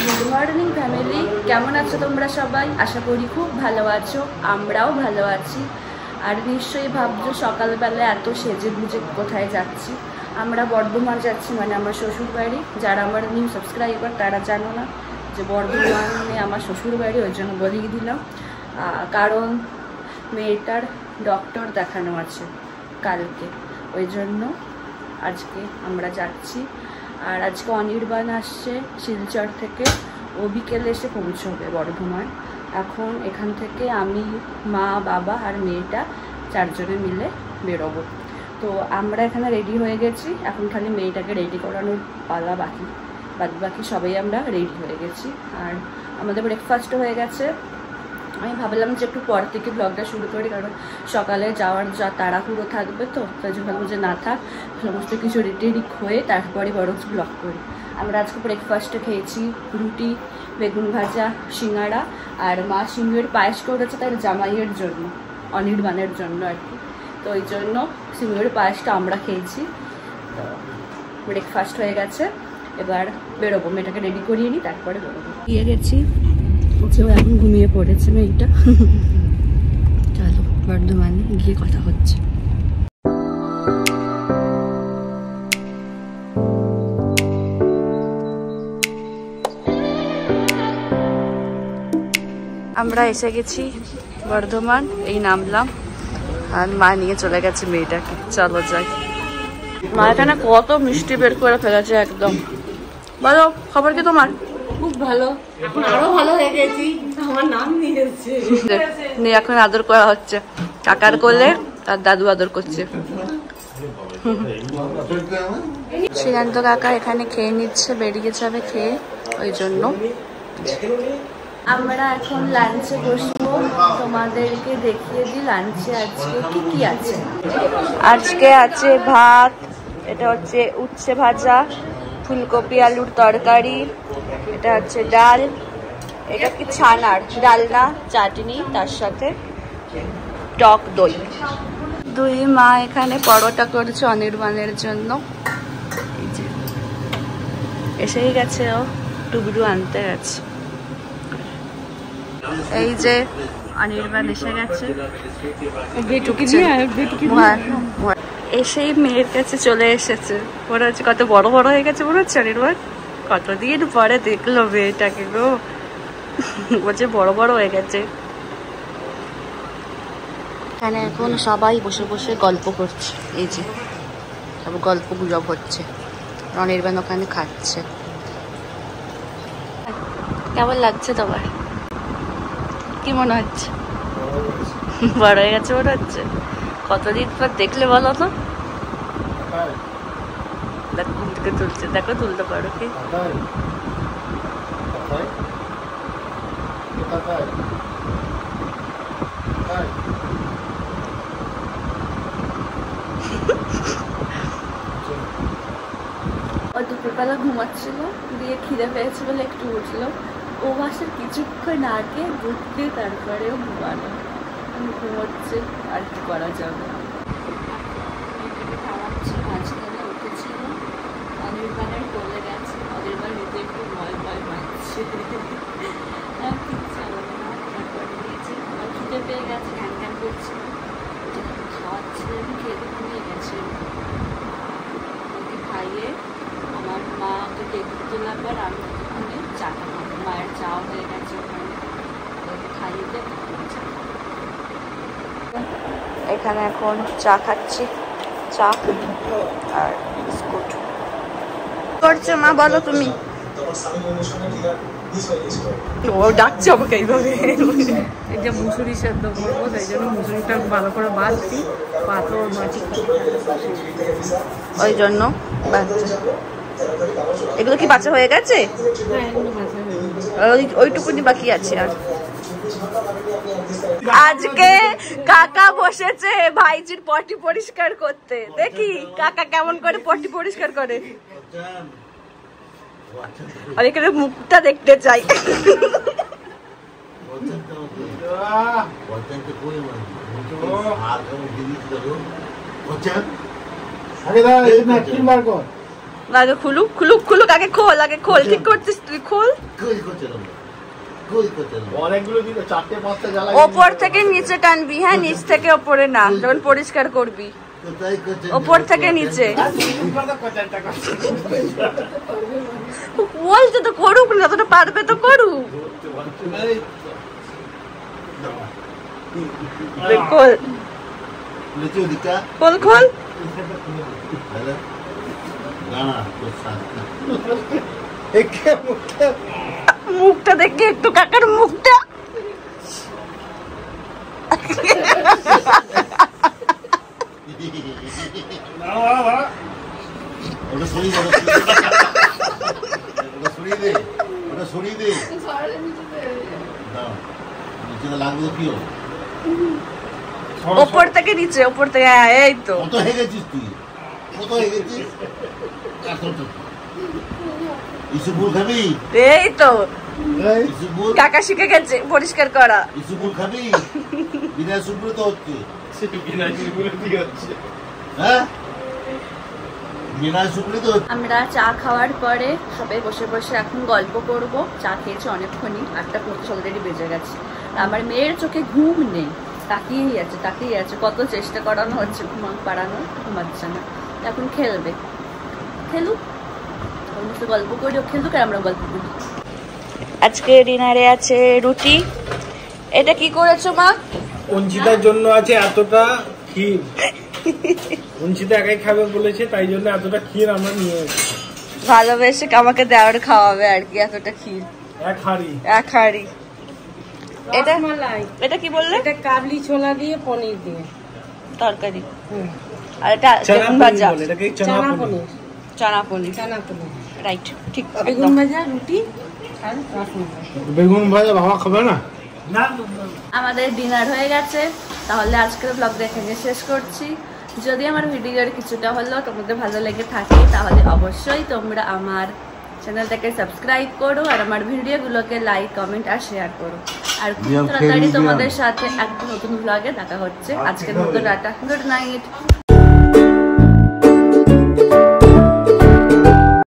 Good morning family, কেমন আছো তোমরা সবাই? আশা করি খুব ভালো আছো, আমরাও ভালো আছি। আর নিশ্চয়ই ভাবছো সকালবেলা এত সেজে গুজে কোথায় যাচ্ছি। আমরা বর্ধমান যাচ্ছি, মানে আমার শ্বশুর বাড়ি। যারা আমার নিউ সাবস্ক্রাইবার তারা জানো না যে বর্ধমানে আমার শ্বশুর বাড়ি, ওই জন্য বলিয়ে দিলাম। কারণ মেয়েটার ডক্টর দেখানো আছে কালকে, ওই জন্য আজকে আমরা যাচ্ছি। আর আজকে অনির্বাণ আসছে শিলচর থেকে, ও বিকেলে এসে পৌঁছবে বর্ধমান। এখন এখান থেকে আমি, মা, বাবা আর মেয়েটা চারজনে মিলে বেরোবো। তো আমরা এখানে রেডি হয়ে গেছি, এখন খালি মেয়েটাকে রেডি করানোর পালা বাকি। বাকি সবাই আমরা রেডি হয়ে গেছি। আর আমাদের ব্রেকফাস্টও হয়ে গেছে। আমি ভাবলাম যে একটু পর থেকে ব্লগটা শুরু করি, কারণ সকালে যাওয়ার যা তাড়াহুড়ো থাকবে, তো তাই জন্য ভাবলাম যে না থাক, সমস্ত কিছু রেডি হয়ে তারপরে বরঞ্চ ব্লগ করি। আমরা আজকে ব্রেকফাস্টে খেয়েছি রুটি, বেগুন ভাজা, সিঙ্গাড়া, আর মা সিঙ্গুরের পায়েস করেছে তার জামাইয়ের জন্য, অনির্বাণের জন্য আর কি। তো ওই জন্য সিঙ্গুরের পায়েসটা আমরা খেয়েছি। তো ব্রেকফাস্ট হয়ে গেছে, এবার বেরোবো। মেয়েটাকে রেডি করিয়ে নিই, তারপরে বেরোবো। গিয়ে গেছি, এখন ঘুমিয়ে পড়েছে মেয়েটা। চলো বর্ধমানে গিয়ে কথা হচ্ছে। আমরা এসে গেছি বর্ধমান, এই নামলাম। আর মা নিয়ে চলে গেছে মেয়েটাকে। চলো যাই। মা এখানে কত মিষ্টি বের করে ফেলেছে একদম। বলো খবর কি তোমার? খুব ভালো, এখন আরো ভালো হয়ে গেছি। আমার নাম নিয়েছে, এখন আদর করা হচ্ছে। কাকার কোলে আর দাদু আদর করছে। শ্রীকান্ত কাকা এখানে খেয়ে নিচ্ছে, বেরিয়ে যাবে খেয়ে, ওই জন্য। আমরা এখন লাঞ্চে বসবো। তোমাদেরকে দেখিয়ে দিই লাঞ্চে আজকে কি কি আছে। আজকে আছে ভাত, এটা হচ্ছে উচ্ছে ভাজা, ফুলকপি আলুর তরকারি, এটা হচ্ছে ডাল, এটা কি ছানার ডালনা, চাটনি, তার সাথে টক দই। দুই মা এখানে পরোটা করছে অনির্বাণের জন্য। এই যে এসেই গেছে, ও টুকরু আনতে গেছে। এই যে অনির্বাণ এসে গেছে, এসেই মেয়ের কাছে চলে এসেছে। মনে হচ্ছে কত বড় বড় হয়ে গেছে মনে হচ্ছে অনির্বাণ। কতদিন পরে দেখলো মেয়েটাকে গো, বলছে বড় বড় হয়ে গেছে। এখানে এখন সবাই বসে বসে গল্প করছে, এই যে সব গল্প গুজব হচ্ছে। অনির্বাণ ওখানে খাচ্ছে। কেমন লাগছে তোমার? কি মনে হচ্ছে? বড় হয়ে গেছে মনে হচ্ছে? কতদিন পর দেখলে বলো তো? দেখো ঘুম থেকে তুলছে, দেখো তুলতে পারো কি? ও দুপুরবেলা ঘুমাচ্ছিল, দিয়ে খিদে পেয়েছে বলে একটু উঠলো। ও বাসার কিছুক্ষণ আগে উঠতে তারপরেও ঘুমানো, ঘুমোচ্ছে, আর কি করা যাবে। খাওয়াচ্ছি, মাঝখানে উঠেছিল, অনির্বাণের কোলে গেছে। অনির্বাণ নিতে একটু ভয় ভয় পাচ্ছে, আমার খিদে পেয়ে গেছে, ঘ্যান ঘ্যান করছে, খাওয়াচ্ছে। খেয়ে ঘুমিয়ে গেছে। ওকে খাইয়ে আমার মা ওকে টেবিল তোলার পর আমি ওখানে চাটা খাবো। মায়ের চাও হয়ে গেছে ওখানে, ওকে খাইয়ে দিয়ে এখানে এখন চা খাচ্ছি, চা আর বিস্কুট। করছো মা বলো তুমি? ও ডাকছে আমাকে এইভাবে। এই যে মুসুরি সেদ্ধ করবো, তাই জন্য মুসুরিটা ভালো করে বাঁধছি, পাথর মাটি, ওই জন্য বাচ্চা। এগুলো কি বাচ্চা হয়ে গেছে? ওইটুকুনি বাকি আছে। আর আজকে কাকা বসেছে ভাইজির পটি পরিষ্কার করতে। দেখি কাকা কেমন করে পটি পরিষ্কার করে। আর এখানে মুখটা দেখতে চাই। আগে খুলুক খুলুক খুলুক, আগে খোল, আগে খোল, ঠিক করছিস তুই, খোল। ওপর থেকে নিচে টানবি, হ্যাঁ নিচ থেকে ওপরে না, যখন পরিষ্কার করবি ওপর থেকে নিচে। বলছে তো করুক, যতটা পারবে তো করুক। খোল খোল খোল। মুখটা দেখে একটু, কাকার মুখটা। ওপর থেকে নিচে, ওপর থেকে, হ্যাঁ এই তো। কত হয়ে গেছিস তুই, কত হয়ে গেছিস? ইসুপুর খাবি? এই তো কাকা শিখে গেছে পরিষ্কার করা। ইসুপুর খাবি? বিনা সুপুরে তো হচ্ছে, হ্যাঁ বিনা সুপুরে তো হচ্ছে। আমরা চা খাওয়ার পরে সবাই বসে বসে এখন গল্প করব। চা খেয়েছি অনেকক্ষণই, 8:25 অলরেডি বেজে গেছে। আমার মেয়ের চোখে ঘুম নেই, তাকিয়েই আছে তাকিয়েই আছে, কত চেষ্টা করানো হচ্ছে পাড়ানো, ঘুমাচ্ছে না। এখন খেলবে, খেলুক, গল্প করি, ও খেলুক আর আমরা গল্প করি। আজকে ডিনারে আছে রুটি। এটা কি করেছো মা? অঞ্চিতার জন্য আছে এতটা ক্ষীর। অঞ্চিতা একাই খাবে বলেছে, তাই জন্য এতটা ক্ষীর আমরা নিয়ে এসেছি। ভালোবেসে আমাকে দেওয়ার খাওয়াবে আর কি, এতটা ক্ষীর। এক হাঁড়ি। এটা কি বললে? এটা কাবলি ছোলা দিয়ে পনির দিয়ে তরকারি। আর এটা বেগুন ভাজা, চানা পনির। চানা পনির, চানা পনির, রাইট, ঠিক। বেগুন ভাজা, রুটি আর বেগুন ভাজা বাবা খাবে না। আমাদের ডিনার হয়ে গেছে, তাহলে আজকের ব্লগটা এখানে শেষ করছি। যদি আমার ভিডিওর কিছুটা হলেও তোমাদের ভালো লেগে থাকে তাহলে অবশ্যই তোমরা আমার চ্যানেলটাকে সাবস্ক্রাইব করো আর আমার ভিডিওগুলোকে লাইক, কমেন্ট আর শেয়ার করো। আর খুব তাড়াতাড়ি তোমাদের সাথে একটা নতুন ব্লগে দেখা হচ্ছে। আজকের মতো টাটা, গুড নাইট।